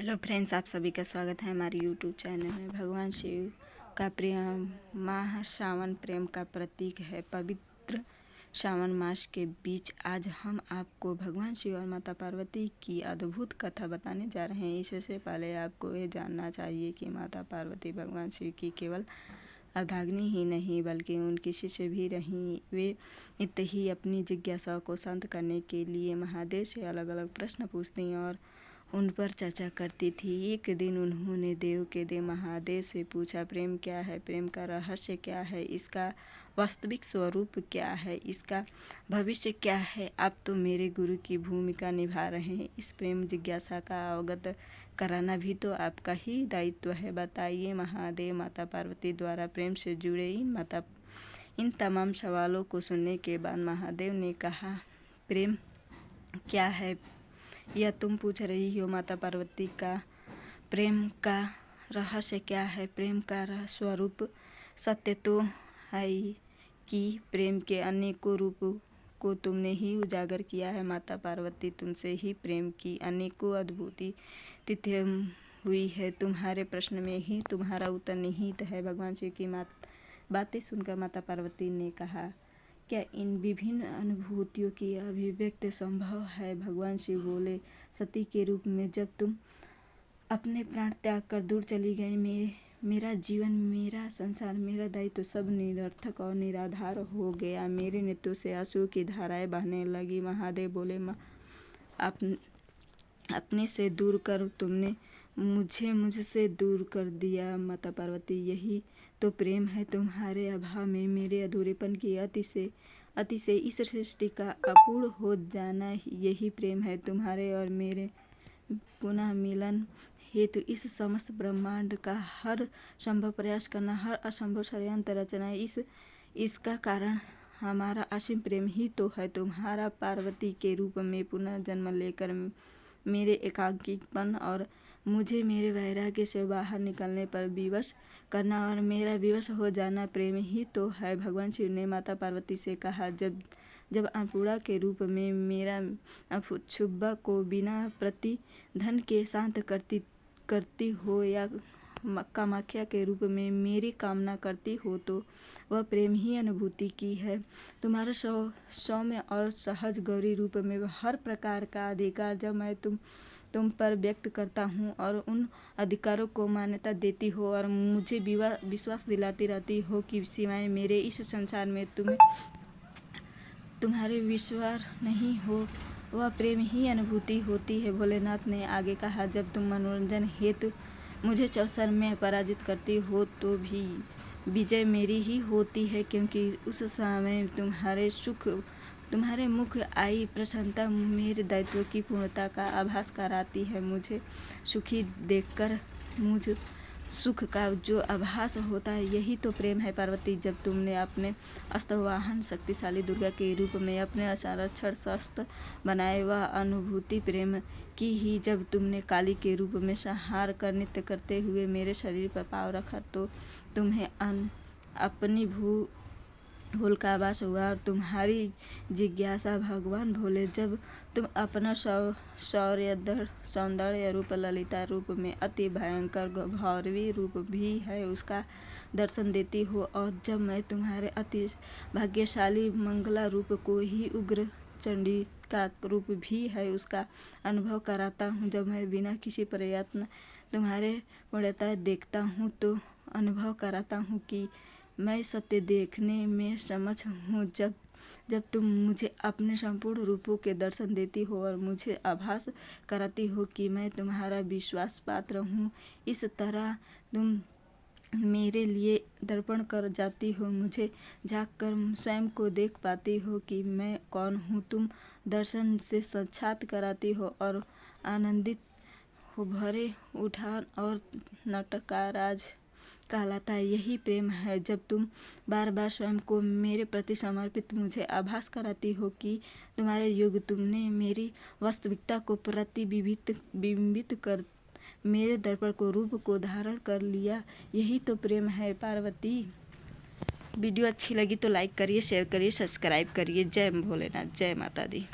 Hello friends, आप सभी का स्वागत है हमारे यूट्यूब चैनल में। भगवान शिव का प्रेम माह श्रावण प्रेम का प्रतीक है। पवित्र श्रावण मास के बीच आज हम आपको भगवान शिव और माता पार्वती की अद्भुत कथा बताने जा रहे हैं। इससे पहले आपको ये जानना चाहिए कि माता पार्वती भगवान शिव की केवल अर्धांगिनी ही नहीं बल्कि उनकी शिष्य भी रहीं। वे नित्य ही अपनी जिज्ञासा को शांत करने के लिए महादेव से अलग अलग प्रश्न पूछती और उन पर चर्चा करती थी। एक दिन उन्होंने देव के देव महादेव से पूछा, प्रेम क्या है? प्रेम का रहस्य क्या है? इसका वास्तविक स्वरूप क्या है? इसका भविष्य क्या है? आप तो मेरे गुरु की भूमिका निभा रहे हैं। इस प्रेम जिज्ञासा का अवगत कराना भी तो आपका ही दायित्व है। बताइए महादेव। माता पार्वती द्वारा प्रेम से जुड़े इन तमाम सवालों को सुनने के बाद महादेव ने कहा, प्रेम क्या है यह तुम पूछ रही हो माता पार्वती का प्रेम का रहस्य क्या है? प्रेम का स्वरूप सत्य तो है कि प्रेम के अनेकों रूपों को तुमने ही उजागर किया है। माता पार्वती, तुमसे ही प्रेम की अनेकों अद्भुति तिथि हुई है। तुम्हारे प्रश्न में ही तुम्हारा उत्तर निहित है। भगवान शिव की बातें सुनकर माता पार्वती ने कहा, क्या इन विभिन्न अनुभूतियों की अभिव्यक्ति संभव है? भगवान शिव बोले, सती के रूप में जब तुम अपने प्राण त्याग कर दूर चली गई, मेरा जीवन, मेरा संसार, मेरा दायित्व सब निरर्थक और निराधार हो गया। मेरे नेत्रों से आंसुओं की धाराएं बहने लगी। महादेव बोले, अपने से दूर कर तुमने मुझसे दूर कर दिया। माता पार्वती, यही तो प्रेम है। तुम्हारे अभाव में मेरे अधूरेपन की अति से इस सृष्टि का अपूर्ण हो जाना, यही प्रेम है। तुम्हारे और मेरे पुनः मिलन हेतु इस समस्त ब्रह्मांड का हर संभव प्रयास करना, हर असंभव षड्यंत्र रचना, इसका कारण हमारा असीम प्रेम ही तो है। तुम्हारा पार्वती के रूप में पुनः जन्म लेकर मेरे एकाकीपन और मुझे मेरे वैराग्य से बाहर निकलने पर विवश करना और मेरा विवश हो जाना प्रेम ही तो है। भगवान शिव ने माता पार्वती से कहा, जब अन्नपूर्णा के रूप में मेरा क्षुब्बा को बिना प्रतिधन के शांत करती हो या कामाख्या के रूप में मेरी कामना करती हो, तो वह प्रेम ही अनुभूति की है। तुम्हारा सौम्य और सहज गौरी रूप में हर प्रकार का अधिकार जब मैं तुम पर व्यक्त करता हूँ और उन अधिकारों को मान्यता देती हो और मुझे विश्वास दिलाती रहती हो कि सिवाय मेरे इस संसार में तुम्हारे विश्वास नहीं हो, वह प्रेम ही अनुभूति होती है। भोलेनाथ ने आगे कहा, जब तुम मनोरंजन हेतु मुझे चौसर में पराजित करती हो तो भी विजय मेरी ही होती है, क्योंकि उस समय तुम्हारे मुख आई प्रसन्नता मेरे दायित्व की पूर्णता का आभास कराती है। मुझे सुखी देखकर मुझ सुख का जो आभास होता है, यही तो प्रेम है। पार्वती, जब तुमने अपने अस्त्रवाहन शक्तिशाली दुर्गा के रूप में अपने संरक्षण शस्त्र बनाए, वह अनुभूति प्रेम की ही। जब तुमने काली के रूप में संहार कर नृत्य करते हुए मेरे शरीर पर पाँव रखा, तो तुम्हें अपनी भूल का आभास हुआ और तुम्हारी जिज्ञासा भगवान भोले, जब तुम अपना सौंदर्य रूप, ललिता रूप में अति भयंकर भौरवी रूप भी है उसका दर्शन देती हो, और जब मैं तुम्हारे अति भाग्यशाली मंगला रूप को ही उग्र चंडी का रूप भी है उसका अनुभव कराता हूँ, जब मैं बिना किसी प्रयत्न तुम्हारे पूर्णता देखता हूँ, तो अनुभव कराता हूँ कि मैं सत्य देखने में समक्ष हूँ, जब तुम मुझे अपने संपूर्ण रूपों के दर्शन देती हो और मुझे आभास कराती हो कि मैं तुम्हारा विश्वास पात्र हूँ, इस तरह तुम मेरे लिए दर्पण कर जाती हो। मुझे झांककर स्वयं को देख पाती हो कि मैं कौन हूँ। तुम दर्शन से साक्षात कराती हो और आनंदित हो भरे उठान और नटकाराज कहलाता है, यही प्रेम है। जब तुम बार बार स्वयं को मेरे प्रति समर्पित मुझे आभास कराती हो कि तुम्हारे योग तुमने मेरी वास्तविकता को प्रतिबिंबित कर मेरे दर्पण को रूप को धारण कर लिया, यही तो प्रेम है। पार्वती, वीडियो अच्छी लगी तो लाइक करिए, शेयर करिए, सब्सक्राइब करिए। जय भोलेनाथ, जय माता दी।